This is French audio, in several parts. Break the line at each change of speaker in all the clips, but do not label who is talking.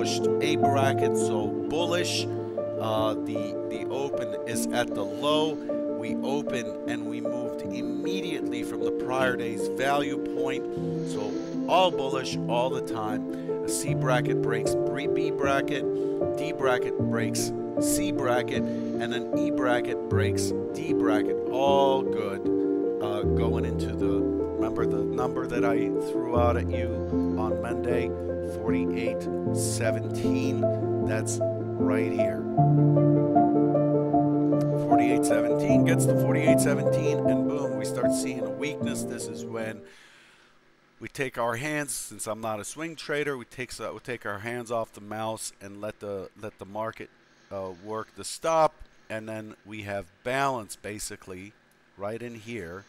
pushed a bracket, so bullish. The open is at the low. We opened and we moved immediately from the prior day's value point. So all bullish all the time. A C bracket breaks B bracket, D bracket breaks C bracket, and then E bracket breaks D bracket. All good. Going into remember the number that I threw out at you on Monday, 48.17. That's right here. 48.17 gets to 48.17, and boom, we start seeing a weakness. This is when we take our hands, since I'm not a swing trader, we take our hands off the mouse and let the market work the stop, and then we have balance basically right in here.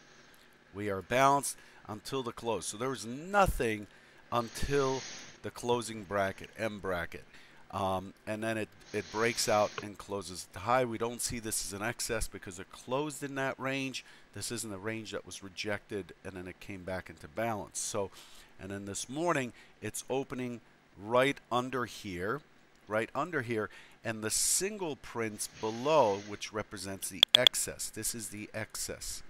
We are balanced until the close. So there was nothing until the closing bracket, M bracket. And then it breaks out and closes at the high. We don't see this as an excess because it closed in that range. This isn't a range that was rejected, and then it came back into balance. So, and then this morning, it's opening right under here, and the single prints below, which represents the excess. This is the excess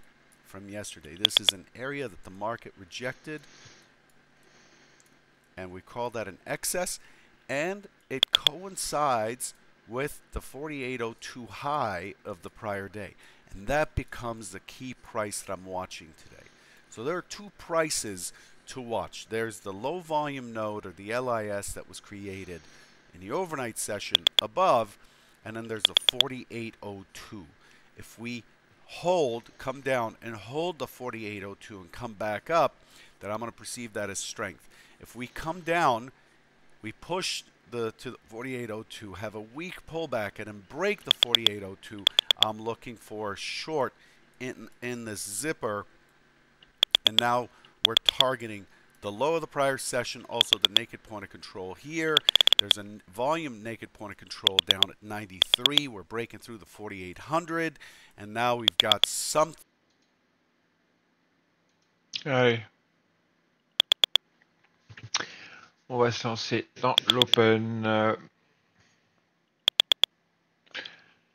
from yesterday. This is an area that the market rejected, and we call that an excess, and it coincides with the 48.02 high of the prior day, and that becomes the key price that I'm watching today. So there are two prices to watch. There's the low volume node, or the LIS, that was created in the overnight session above, and then there's the 48.02. If we come down and hold the 48.02 and come back up, then I'm going to perceive that as strength. If we come down, we push to the 48.02, have a weak pullback, and then break the 48.02, I'm looking for a short in this zipper, and now we're targeting the low of the prior session, also the naked point of control here. There's a volume naked point of control down at 93. We're breaking through the 4800, and now we've got something.
Allez. On va se lancer dans l'open.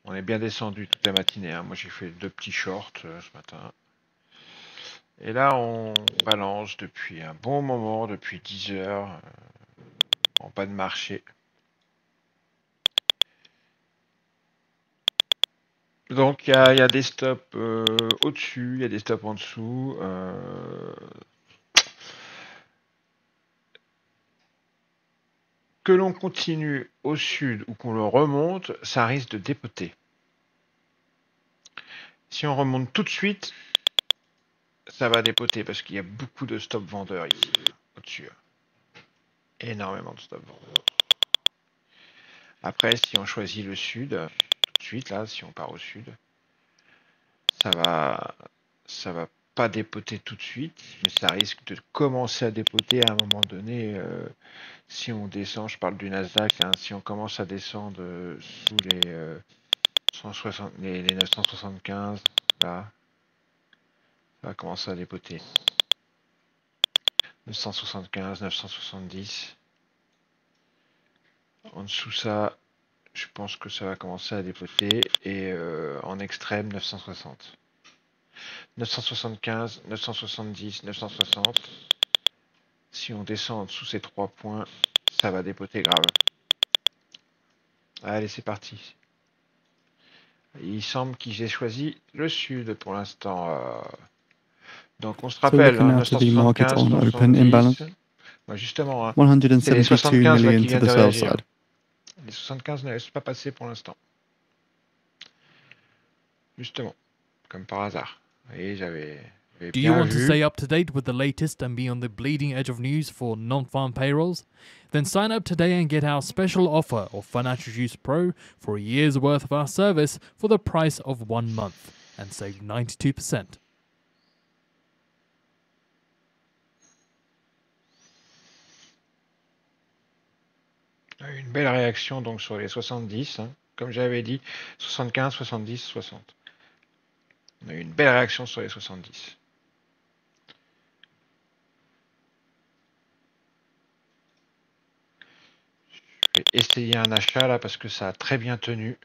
On est bien descendu toute la matinée. Moi, j'ai fait 2 petits shorts ce matin. Et là, on balance depuis un bon moment, depuis 10 heures, en bas de marché. Donc, il y a des stops au-dessus, il y a des stops en dessous. Que l'on continue au sud ou qu'on le remonte, ça risque de dépoter. Si on remonte tout de suite, ça va dépoter parce qu'il y a beaucoup de stop vendeurs ici, au-dessus. Énormément de stop vendeurs. Après, si on choisit le sud, tout de suite, là, si on part au sud, ça va pas dépoter tout de suite, mais ça risque de commencer à dépoter à un moment donné. Si on descend, je parle du Nasdaq, hein, si on commence à descendre sous les 975, là, ça va commencer à dépoter. 975, 970. En dessous ça, je pense que ça va commencer à dépoter. Et en extrême, 960. 975, 970, 960. Si on descend en dessous ces 3 points, ça va dépoter grave. Allez, c'est parti. Il semble qu'ils aient choisi le sud pour l'instant. Donc on se rappelle,
So looking now to the market on open imbalance,
justement, hein,
172 million to the sell side.
Les 75 ne laissent pas passer pour l'instant. Justement, comme par hasard. Et j'avais
Do you want to stay up to date with the latest and be on the bleeding edge of news for non-farm payrolls? Then sign up today and get our special offer of Financial Juice Pro for a year's worth of our service for the price of 1 month and save 92%.
Une belle réaction donc sur les 70, hein. Comme j'avais dit, 75, 70, 60. On a eu une belle réaction sur les 70. Je vais essayer un achat là parce que ça a très bien tenu.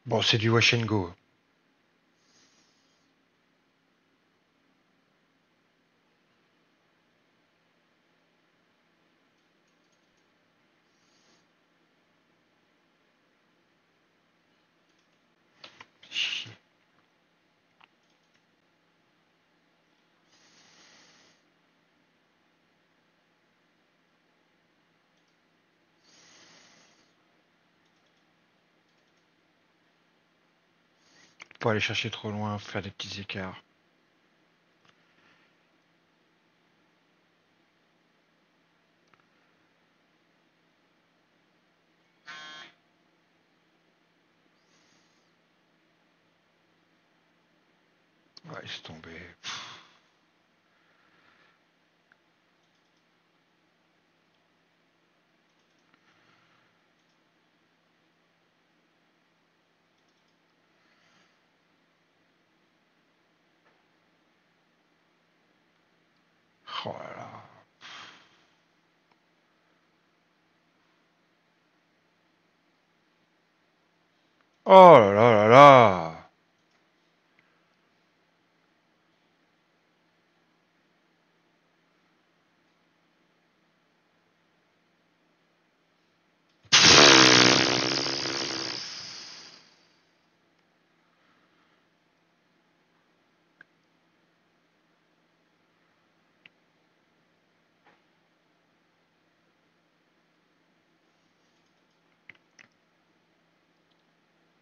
Bon, c'est du wash and go. Chier. Faut aller chercher trop loin, faire des petits écarts. Ouais, laisse tomber. Oh là là. Oh là là là là.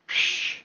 Chut.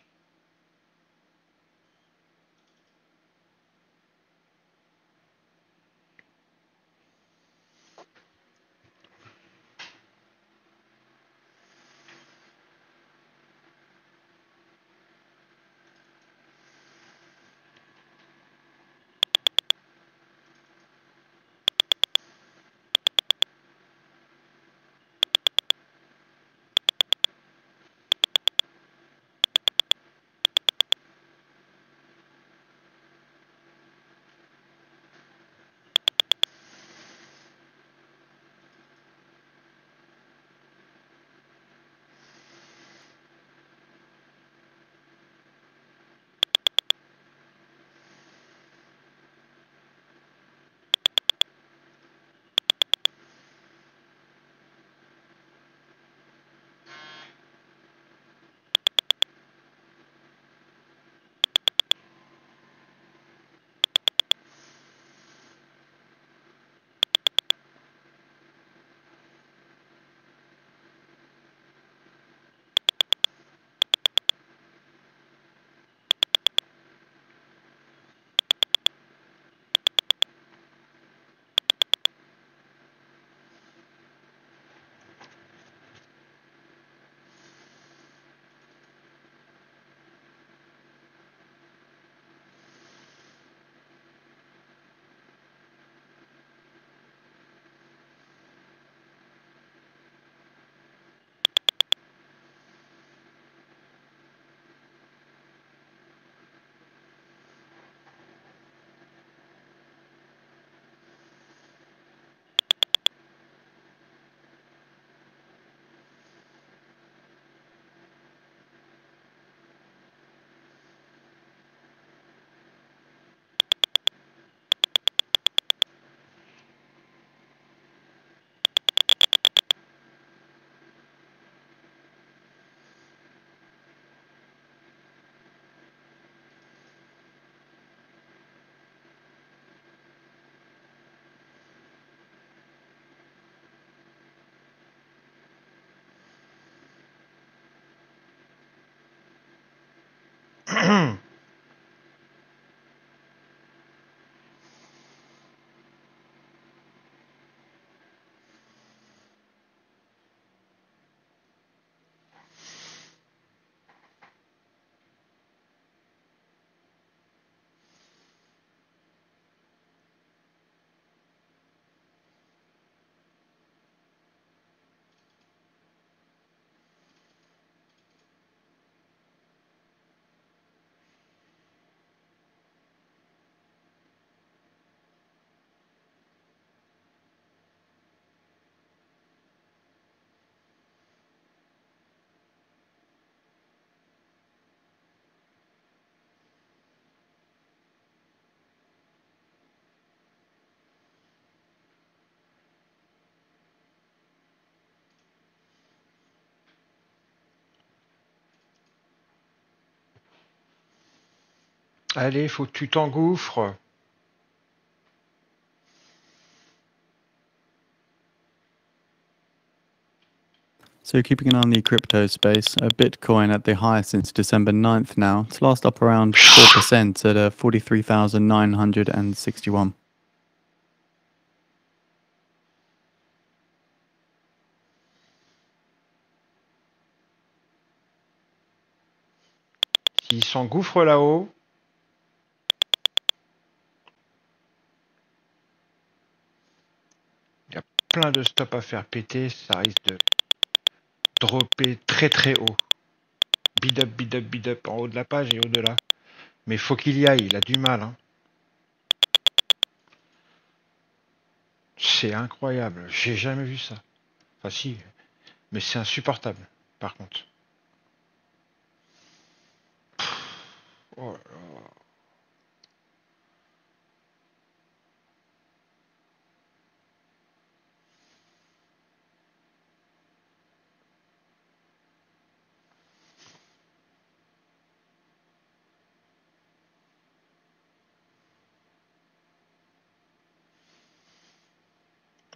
Allez, faut que tu t'engouffres.
So keeping an eye on the crypto space, Bitcoin at the highest since December 9th now. It's last up around 4% at 43,961.
S'il s'engouffre là-haut, il y a plein de stops à faire péter, ça risque de dropper très très haut. Bid up, bid up, bid up en haut de la page et au-delà. Mais faut qu'il y aille, il a du mal. Hein. C'est incroyable, j'ai jamais vu ça. Enfin si, mais c'est insupportable, par contre. Oh là là.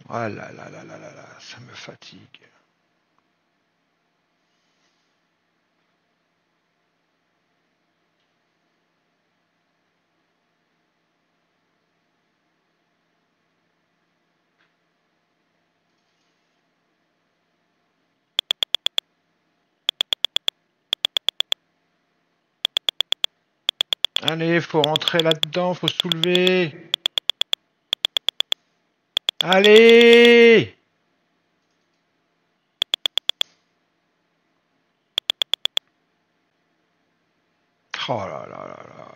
Ah là là là là là là, ça me fatigue. Allez, faut rentrer là-dedans, faut soulever. Allez! Oh là là là là.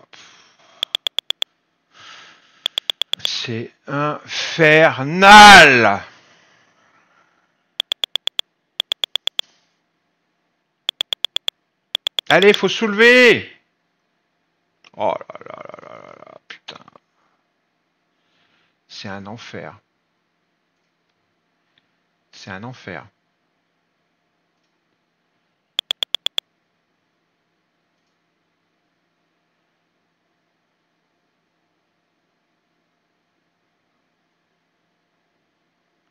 C'est infernal! Allez, faut soulever! Oh là là là là là là, putain. C'est un enfer. C'est un enfer.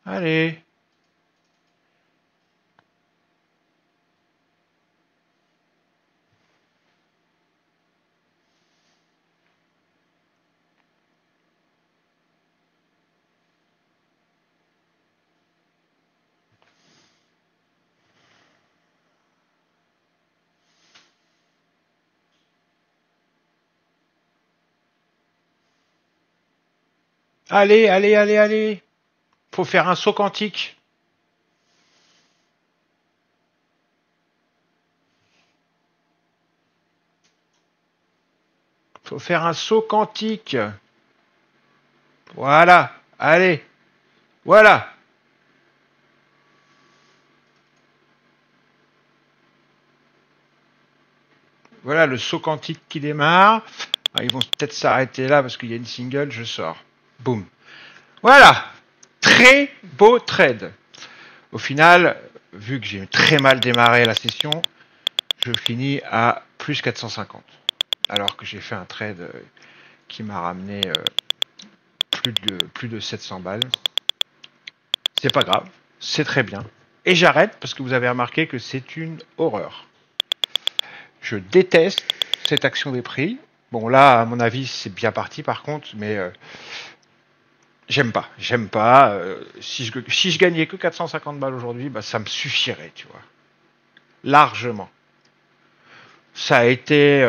Allez. Allez, allez, allez, allez. Faut faire un saut quantique. Faut faire un saut quantique. Voilà. Allez. Voilà. Voilà le saut quantique qui démarre. Ah, ils vont peut-être s'arrêter là parce qu'il y a une single, je sors. Boum. Voilà. Très beau trade. Au final, vu que j'ai très mal démarré la session, je finis à plus 450. Alors que j'ai fait un trade qui m'a ramené plus de 700 balles. C'est pas grave, c'est très bien. Et j'arrête parce que vous avez remarqué que c'est une horreur. Je déteste cette action des prix. Bon, là, à mon avis, c'est bien parti par contre, mais j'aime pas. Si je gagnais que 450 balles aujourd'hui, bah, ça me suffirait, tu vois. Largement. Ça a été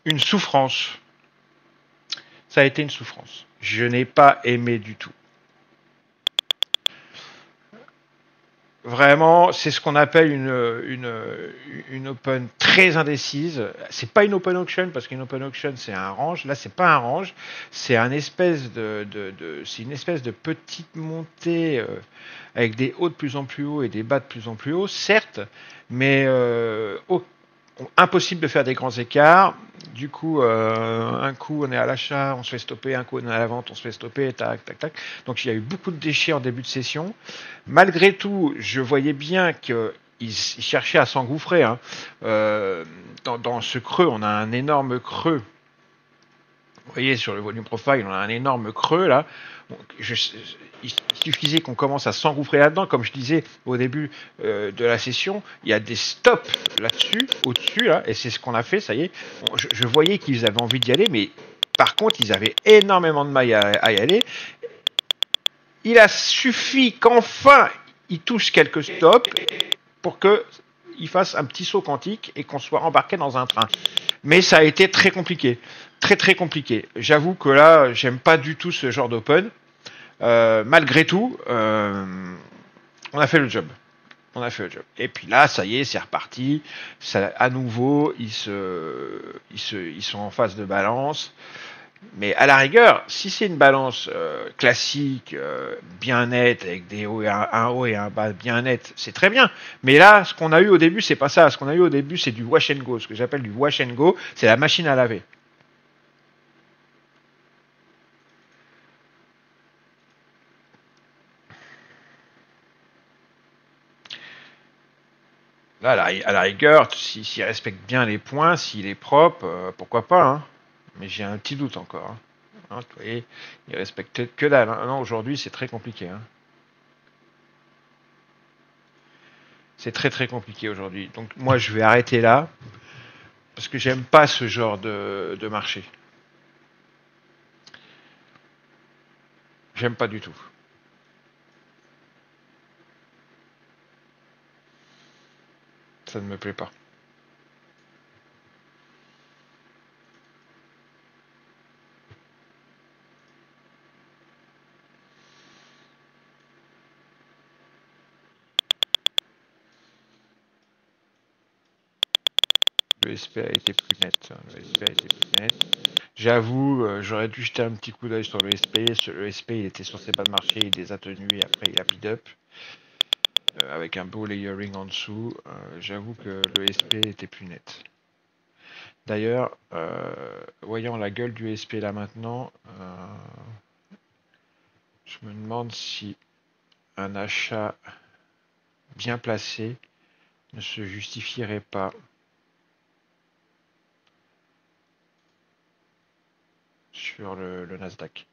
une souffrance. Ça a été une souffrance. Je n'ai pas aimé du tout. Vraiment, c'est ce qu'on appelle une open très indécise. C'est pas une open auction parce qu'une open auction c'est un range. Là, c'est pas un range, c'est un espèce c'est une espèce de petite montée avec des hauts de plus en plus haut et des bas de plus en plus haut, certes, mais impossible de faire des grands écarts. Du coup, un coup on est à l'achat, on se fait stopper, un coup on est à la vente, on se fait stopper, tac, tac, tac. Donc il y a eu beaucoup de déchets en début de session. Malgré tout, je voyais bien qu'ils cherchaient à s'engouffrer. Hein. Dans ce creux, on a un énorme creux. Vous voyez, sur le volume profile, on a un énorme creux là. Il suffisait qu'on commence à s'engouffrer là-dedans. Comme je disais au début de la session, il y a des stops là-dessus, au-dessus, là, et c'est ce qu'on a fait, ça y est. Je voyais qu'ils avaient envie d'y aller, mais par contre, ils avaient énormément de mal à y aller. Il a suffi qu'enfin ils touchent quelques stops pour qu'ils fassent un petit saut quantique et qu'on soit embarqué dans un train. Mais ça a été très compliqué. Très très compliqué. J'avoue que là, j'aime pas du tout ce genre d'open. Malgré tout, on a fait le job. On a fait le job. Et puis là, ça y est, c'est reparti. Ça, à nouveau, ils sont en phase de balance. Mais à la rigueur, si c'est une balance classique, bien nette, avec des hauts et un haut et un bas bien net, c'est très bien. Mais là, ce qu'on a eu au début, c'est pas ça. Ce qu'on a eu au début, c'est du wash and go. Ce que j'appelle du wash and go, c'est la machine à laver. Là, à la rigueur, s'il respecte bien les points, s'il est propre, pourquoi pas. Hein. Mais j'ai un petit doute encore. Hein. Hein, vous voyez, il respecte que dalle. Hein. Non, aujourd'hui, c'est très compliqué. Hein. C'est très très compliqué aujourd'hui. Donc moi, je vais arrêter là parce que j'aime pas ce genre de marché. J'aime pas du tout. Ça ne me plaît pas. Le SP a été plus net. Le SP a été plus net. J'avoue, j'aurais dû jeter un petit coup d'œil sur le SP. Le SP, il était sur ses bas de marché, il les a tenus et après il a bid up. Avec un beau layering en dessous. J'avoue que le SP était plus net. D'ailleurs, voyant la gueule du SP là maintenant, je me demande si un achat bien placé ne se justifierait pas sur le Nasdaq.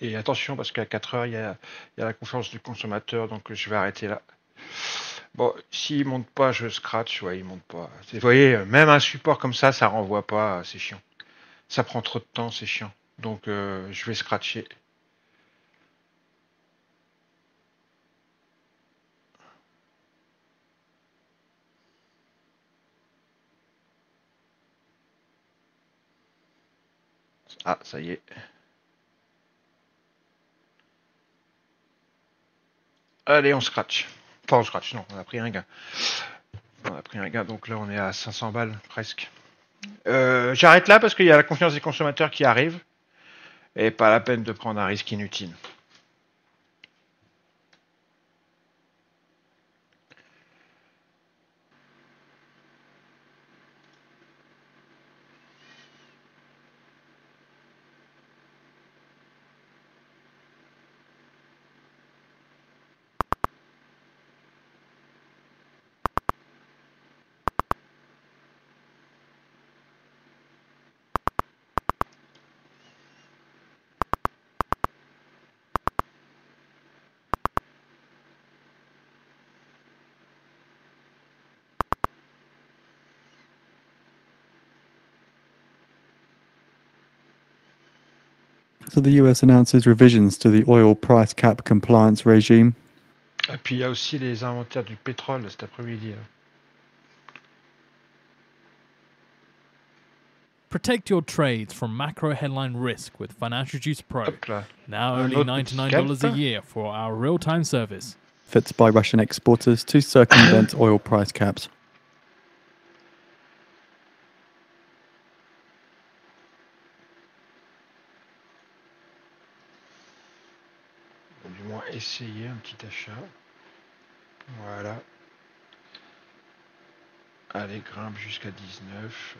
Et attention, parce qu'à 4 heures, il y a la conférence du consommateur, donc je vais arrêter là. Bon, s'il monte pas, je scratch, ouais, il monte pas. Vous voyez, même un support comme ça renvoie pas, c'est chiant. Ça prend trop de temps, c'est chiant. Donc je vais scratcher. Ah, ça y est. Allez, on scratch. Enfin, on scratch, non, on a pris un gain. On a pris un gain, donc là on est à 500 balles presque. J'arrête là parce qu'il y a la confiance des consommateurs qui arrive. Et pas la peine de prendre un risque inutile.
So the US announces revisions to the oil price cap compliance regime.
Et puis il y a aussi les inventaires du pétrole cet après-midi.
Protect your trades from macro headline risk with Financial Juice Pro.
Hop là.
Now
Un
only
autre petit
$99 a
scalp.
year for our real-time service.
Efforts by Russian exporters to circumvent oil price caps.
Ou du moins essayer un petit achat. Voilà. Allez, grimpe jusqu'à 19.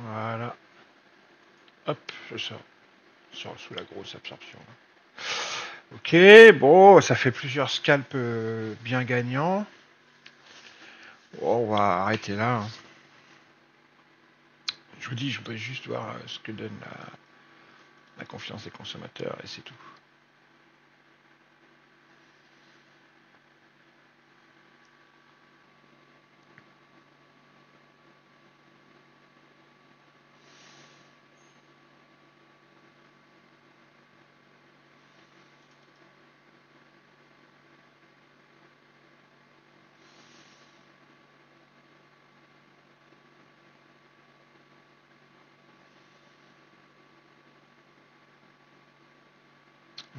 Voilà. Hop, je sors. Je sors sous la grosse absorption. Ok, bon, ça fait plusieurs scalps bien gagnants. Bon, on va arrêter là. Hein. Je vous dis, je peux juste voir ce que donne la confiance des consommateurs et c'est tout.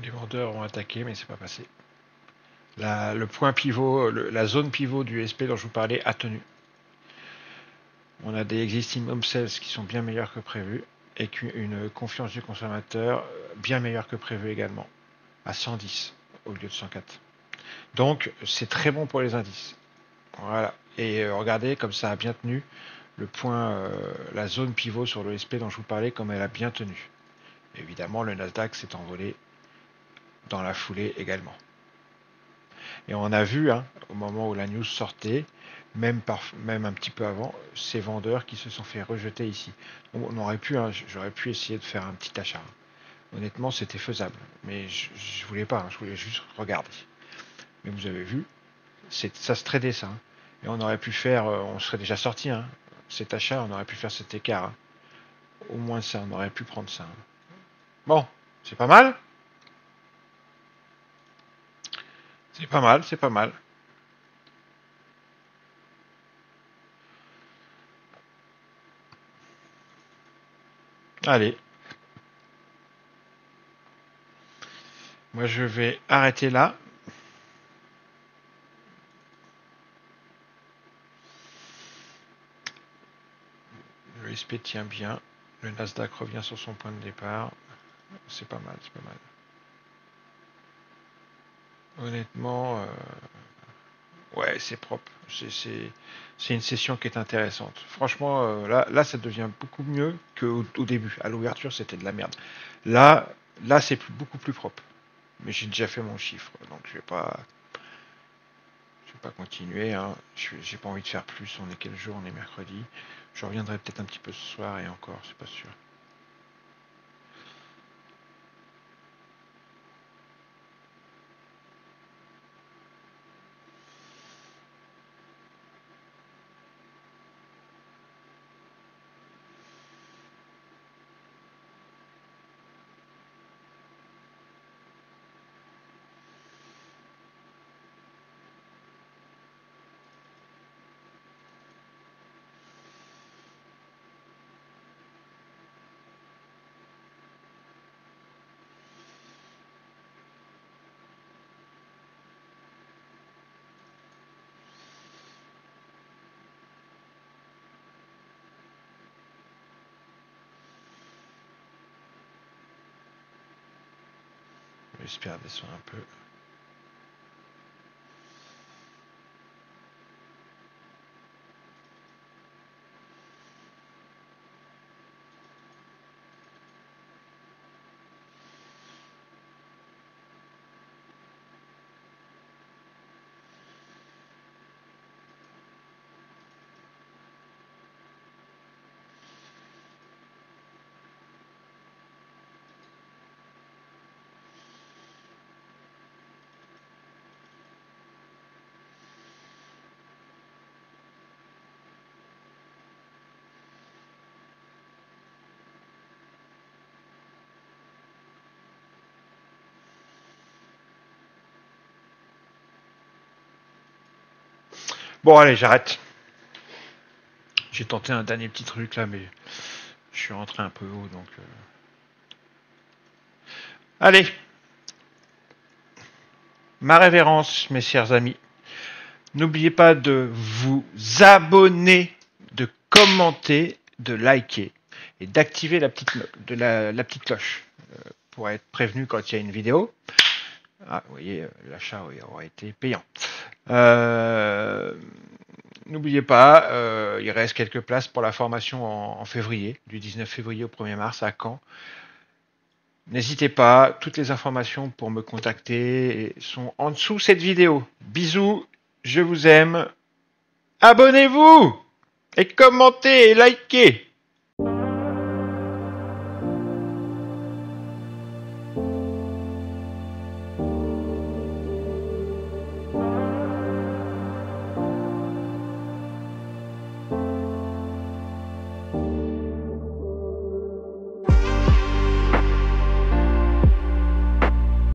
Les vendeurs ont attaqué, mais c'est pas passé. Le point pivot, la zone pivot du SP dont je vous parlais a tenu. On a des existing home sales qui sont bien meilleurs que prévu et une confiance du consommateur bien meilleure que prévu également, à 110 au lieu de 104. Donc c'est très bon pour les indices. Voilà. Et regardez comme ça a bien tenu le point, la zone pivot sur le SP dont je vous parlais, comme elle a bien tenu. Évidemment, le Nasdaq s'est envolé dans la foulée également. Et on a vu, hein, au moment où la news sortait, même un petit peu avant, ces vendeurs qui se sont fait rejeter ici. On aurait pu, hein, j'aurais pu essayer de faire un petit achat. Honnêtement, c'était faisable, mais je voulais pas, hein, je voulais juste regarder. Mais vous avez vu, ça se tradait ça. Hein. Et on aurait pu faire, on serait déjà sorti, hein, cet achat, on aurait pu faire cet écart. Hein. Au moins ça, on aurait pu prendre ça. Hein. Bon, c'est pas mal. C'est pas mal, c'est pas mal. Allez. Moi, je vais arrêter là. Le SP tient bien. Le Nasdaq revient sur son point de départ. C'est pas mal, c'est pas mal. Honnêtement, ouais, c'est propre. C'est une session qui est intéressante. Franchement, là, ça devient beaucoup mieux qu'au début. À l'ouverture, c'était de la merde. Là, c'est beaucoup plus propre. Mais j'ai déjà fait mon chiffre, donc je vais pas continuer. Hein. J'ai pas envie de faire plus. On est quel jour? On est mercredi. Je reviendrai peut-être un petit peu ce soir et encore, c'est pas sûr. J'espère descendre un peu. Bon, allez, j'arrête. J'ai tenté un dernier petit truc là, mais je suis rentré un peu haut, donc... Allez. Ma révérence, mes chers amis. N'oubliez pas de vous abonner, de commenter, de liker et d'activer la petite cloche pour être prévenu quand il y a une vidéo. Ah, vous voyez, l'achat aura été payant. N'oubliez pas, il reste quelques places pour la formation en février, du 19 février au 1er mars à Caen. N'hésitez pas, toutes les informations pour me contacter sont en dessous de cette vidéo. Bisous, je vous aime. Abonnez-vous et commentez et likez.